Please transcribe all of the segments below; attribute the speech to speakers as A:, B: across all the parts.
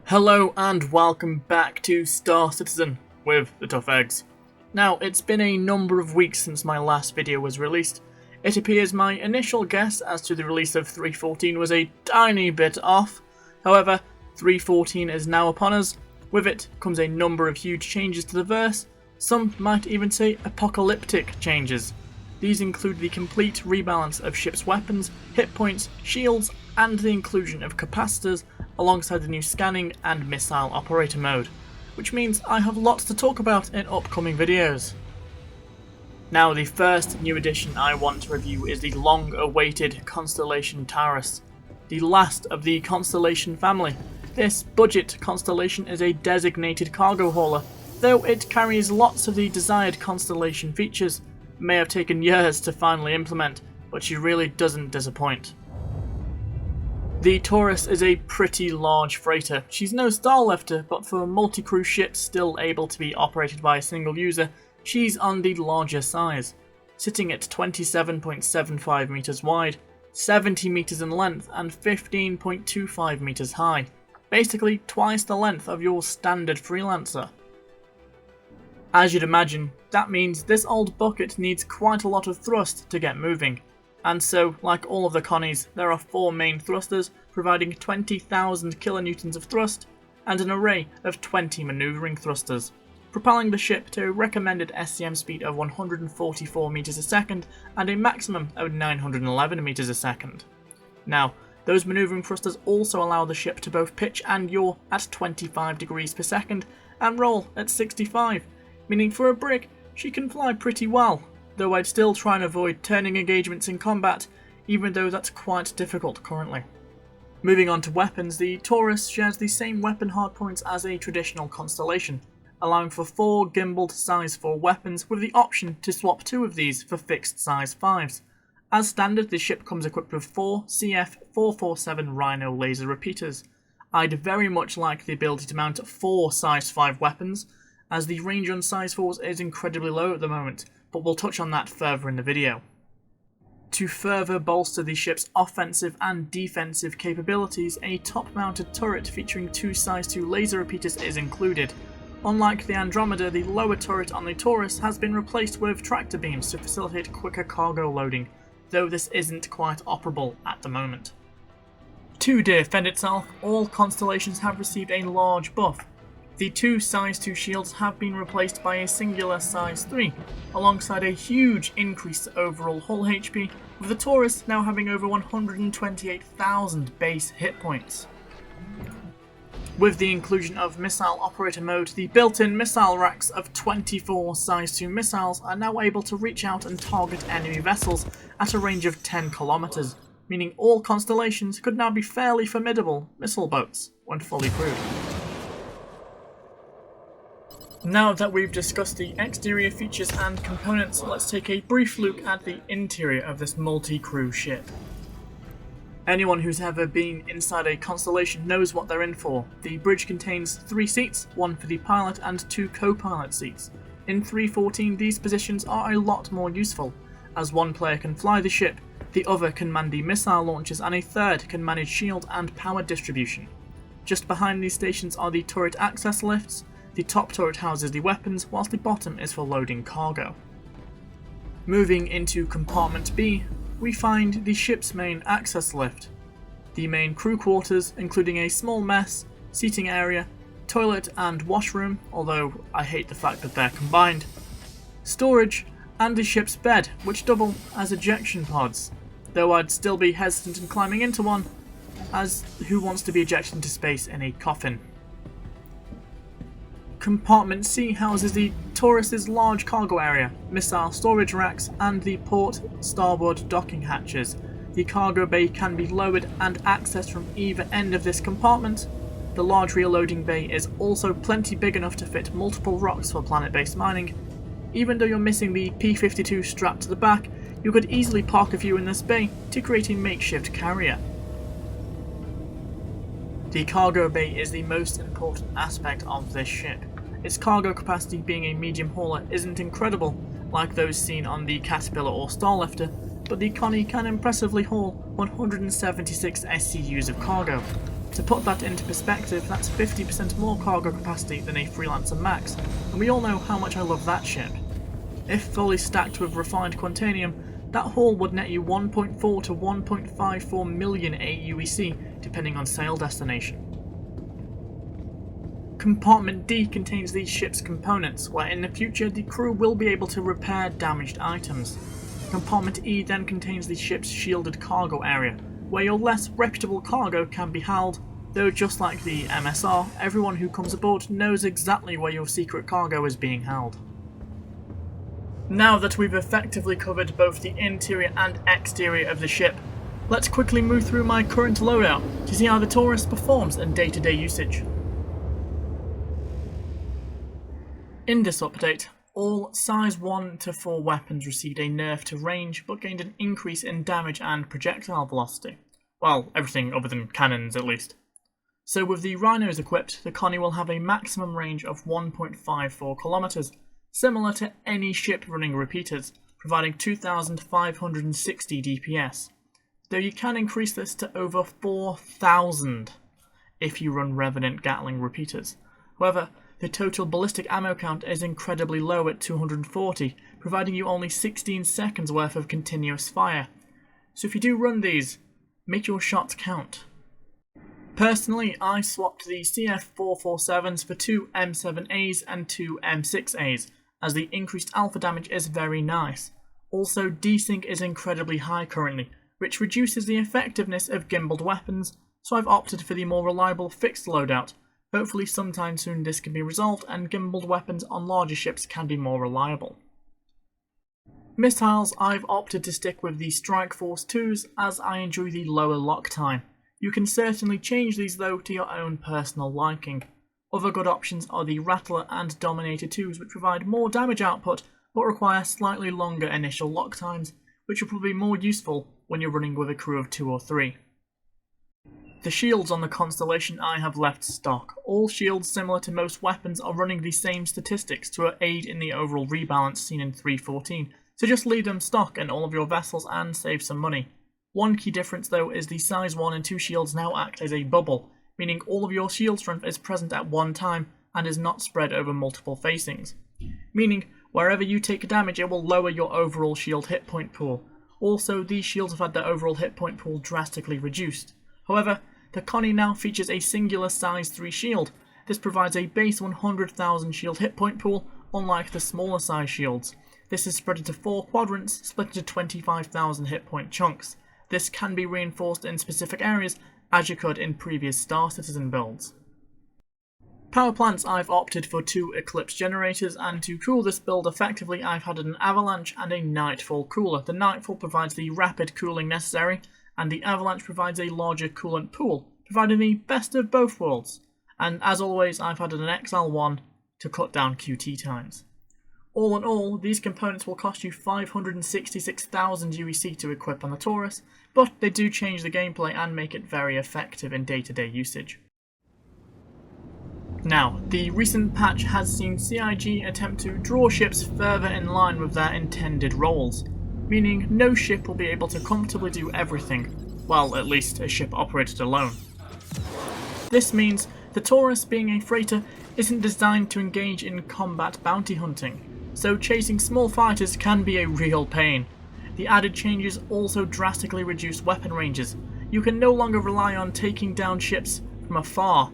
A: Hello and welcome back to Star Citizen with the Tough Eggs. Now, it's been a number of weeks since my last video was released. It appears my initial guess as to the release of 3.14 was a tiny bit off. However, 3.14 is now upon us. With it comes a number of huge changes to the verse. Some might even say apocalyptic changes. These include the complete rebalance of ships' weapons, hit points, shields, and the inclusion of capacitors alongside the new scanning and missile operator mode, which means I have lots to talk about in upcoming videos. Now, the first new addition I want to review is the long-awaited Constellation Taurus, the last of the Constellation family. This budget Constellation is a designated cargo hauler, though it carries lots of the desired Constellation features. It may have taken years to finally implement, but she really doesn't disappoint. The Taurus is a pretty large freighter. She's no star lifter, but for multi-crew ships still able to be operated by a single user, she's on the larger size, sitting at 27.75 meters wide, 70 meters in length and 15.25 meters high. Basically twice the length of your standard Freelancer. As you'd imagine, that means this old bucket needs quite a lot of thrust to get moving. And so, like all of the Connies, there are 4 main thrusters providing 20,000 kilonewtons of thrust and an array of 20 maneuvering thrusters, propelling the ship to a recommended SCM speed of 144 meters a second and a maximum of 911 meters a second. Now, those maneuvering thrusters also allow the ship to both pitch and yaw at 25 degrees per second and roll at 65, meaning for a brig, she can fly pretty well. Though I'd still try and avoid turning engagements in combat, even though that's quite difficult currently. Moving on to weapons, the Taurus shares the same weapon hardpoints as a traditional Constellation, allowing for 4 gimbaled size 4 weapons with the option to swap 2 of these for fixed size 5s. As standard, the ship comes equipped with 4 CF447 Rhino laser repeaters. I'd very much like the ability to mount 4 size 5 weapons, as the range on size 4s is incredibly low at the moment, but we'll touch on that further in the video. To further bolster the ship's offensive and defensive capabilities, a top-mounted turret featuring 2 size 2 laser repeaters is included. Unlike the Andromeda, the lower turret on the Taurus has been replaced with tractor beams to facilitate quicker cargo loading, though this isn't quite operable at the moment. To defend itself, all Constellations have received a large buff. The 2 size 2 shields have been replaced by a singular size 3, alongside a huge increase to overall hull HP, with the Taurus now having over 128,000 base hit points. With the inclusion of missile operator mode, the built-in missile racks of 24 size 2 missiles are now able to reach out and target enemy vessels at a range of 10 kilometers, meaning all Constellations could now be fairly formidable missile boats when fully crewed. Now that we've discussed the exterior features and components, let's take a brief look at the interior of this multi-crew ship. Anyone who's ever been inside a Constellation knows what they're in for. The bridge contains 3 seats, 1 for the pilot and 2 co-pilot seats. In 3.14 these positions are a lot more useful, as one player can fly the ship, the other can man the missile launchers and a third can manage shield and power distribution. Just behind these stations are the turret access lifts. The top turret houses the weapons, whilst the bottom is for loading cargo. Moving into Compartment B, we find the ship's main access lift, the main crew quarters including a small mess, seating area, toilet and washroom, although I hate the fact that they're combined, storage, and the ship's bed, which double as ejection pods, though I'd still be hesitant in climbing into one, as who wants to be ejected into space in a coffin. Compartment C houses the Taurus's large cargo area, missile storage racks, and the port starboard docking hatches. The cargo bay can be lowered and accessed from either end of this compartment. The large reloading bay is also plenty big enough to fit multiple rocks for planet-based mining. Even though you're missing the P-52 strapped to the back, you could easily park a few in this bay to create a makeshift carrier. The cargo bay is the most important aspect of this ship. Its cargo capacity being a medium hauler isn't incredible, like those seen on the Caterpillar or Starlifter, but the Connie can impressively haul 176 SCUs of cargo. To put that into perspective, that's 50% more cargo capacity than a Freelancer Max, and we all know how much I love that ship. If fully stacked with refined quantanium, that haul would net you 1.4 to 1.54 million AUEC, depending on sail destination. Compartment D contains these ship's components, where in the future the crew will be able to repair damaged items. Compartment E then contains the ship's shielded cargo area, where your less reputable cargo can be held, though just like the MSR, everyone who comes aboard knows exactly where your secret cargo is being held. Now that we've effectively covered both the interior and exterior of the ship, let's quickly move through my current loadout to see how the Taurus performs in day-to-day usage. In this update, all size 1 to 4 weapons received a nerf to range but gained an increase in damage and projectile velocity. Well, everything other than cannons at least. So with the Rhinos equipped, the Connie will have a maximum range of 1.54 kilometers, similar to any ship running repeaters, providing 2,560 DPS, though you can increase this to over 4,000 if you run Revenant Gatling repeaters. However, the total ballistic ammo count is incredibly low at 240, providing you only 16 seconds worth of continuous fire. So if you do run these, make your shots count. Personally, I swapped the CF447s for 2 M7As and 2 M6As, as the increased alpha damage is very nice. Also, desync is incredibly high currently, which reduces the effectiveness of gimbaled weapons, so I've opted for the more reliable fixed loadout. Hopefully sometime soon this can be resolved and gimbaled weapons on larger ships can be more reliable. Missiles, I've opted to stick with the Strike Force 2s as I enjoy the lower lock time. You can certainly change these though to your own personal liking. Other good options are the Rattler and Dominator 2s, which provide more damage output but require slightly longer initial lock times, which will probably be more useful when you're running with a crew of 2 or 3. The shields on the Constellation I have left stock. All shields similar to most weapons are running the same statistics to aid in the overall rebalance seen in 3.14, so just leave them stock in all of your vessels and save some money. One key difference though is the size 1 and 2 shields now act as a bubble, meaning all of your shield strength is present at one time and is not spread over multiple facings. Meaning, wherever you take damage it will lower your overall shield hit point pool. Also, these shields have had their overall hit point pool drastically reduced. However, the Connie now features a singular size 3 shield. This provides a base 100,000 shield hit point pool, unlike the smaller size shields. This is spread into 4 quadrants, split into 25,000 hit point chunks. This can be reinforced in specific areas, as you could in previous Star Citizen builds. Power plants, I've opted for 2 Eclipse generators, and to cool this build effectively I've had an Avalanche and a Nightfall cooler. The Nightfall provides the rapid cooling necessary, and the Avalanche provides a larger coolant pool, providing the best of both worlds. And as always, I've had an XL1 to cut down QT times. All in all, these components will cost you 566,000 UEC to equip on the Taurus, but they do change the gameplay and make it very effective in day-to-day usage. Now, the recent patch has seen CIG attempt to draw ships further in line with their intended roles, meaning no ship will be able to comfortably do everything, well, at least a ship operated alone. This means the Taurus, being a freighter, isn't designed to engage in combat bounty hunting, so chasing small fighters can be a real pain. The added changes also drastically reduce weapon ranges. You can no longer rely on taking down ships from afar,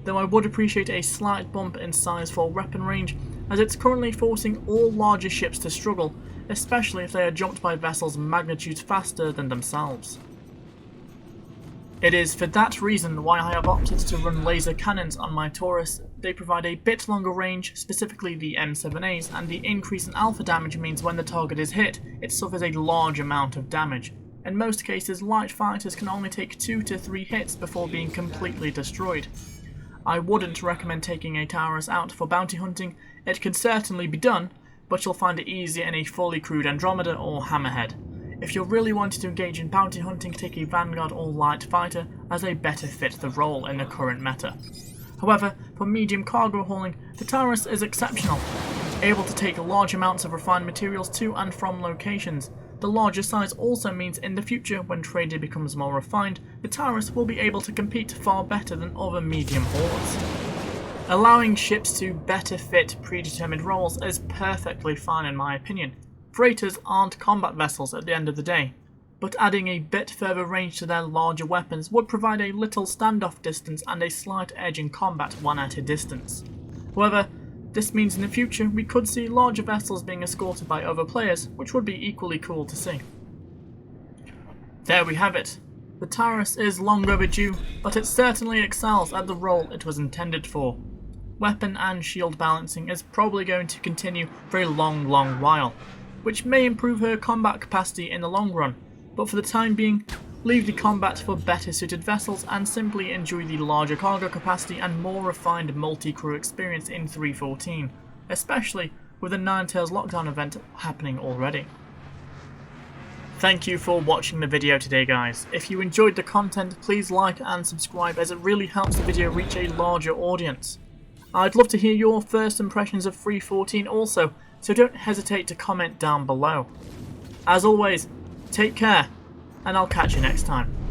A: though I would appreciate a slight bump in size 4 weapon range, as it's currently forcing all larger ships to struggle, especially if they are jumped by vessels magnitudes faster than themselves. It is for that reason why I have opted to run laser cannons on my Taurus. They provide a bit longer range, specifically the M7As, and the increase in alpha damage means when the target is hit, it suffers a large amount of damage. In most cases, light fighters can only take 2 to 3 hits before being completely destroyed. I wouldn't recommend taking a Taurus out for bounty hunting. It can certainly be done, but you'll find it easier in a fully crewed Andromeda or Hammerhead. If you're really wanting to engage in bounty hunting, take a Vanguard or light fighter, as they better fit the role in the current meta. However, for medium cargo hauling, the Taurus is exceptional, able to take large amounts of refined materials to and from locations. The larger size also means in the future, when trading becomes more refined, the Taurus will be able to compete far better than other medium hauls. Allowing ships to better fit predetermined roles is perfectly fine in my opinion. Freighters aren't combat vessels at the end of the day, but adding a bit further range to their larger weapons would provide a little standoff distance and a slight edge in combat when at a distance. However, this means in the future we could see larger vessels being escorted by other players, which would be equally cool to see. There we have it. The Taurus is long overdue, but it certainly excels at the role it was intended for. Weapon and shield balancing is probably going to continue for a long while, which may improve her combat capacity in the long run, but for the time being, leave the combat for better suited vessels and simply enjoy the larger cargo capacity and more refined multi-crew experience in 3.14, especially with the Ninetales lockdown event happening already. Thank you for watching the video today guys. If you enjoyed the content, please like and subscribe as it really helps the video reach a larger audience. I'd love to hear your first impressions of 3.14 also, so don't hesitate to comment down below. As always, take care, and I'll catch you next time.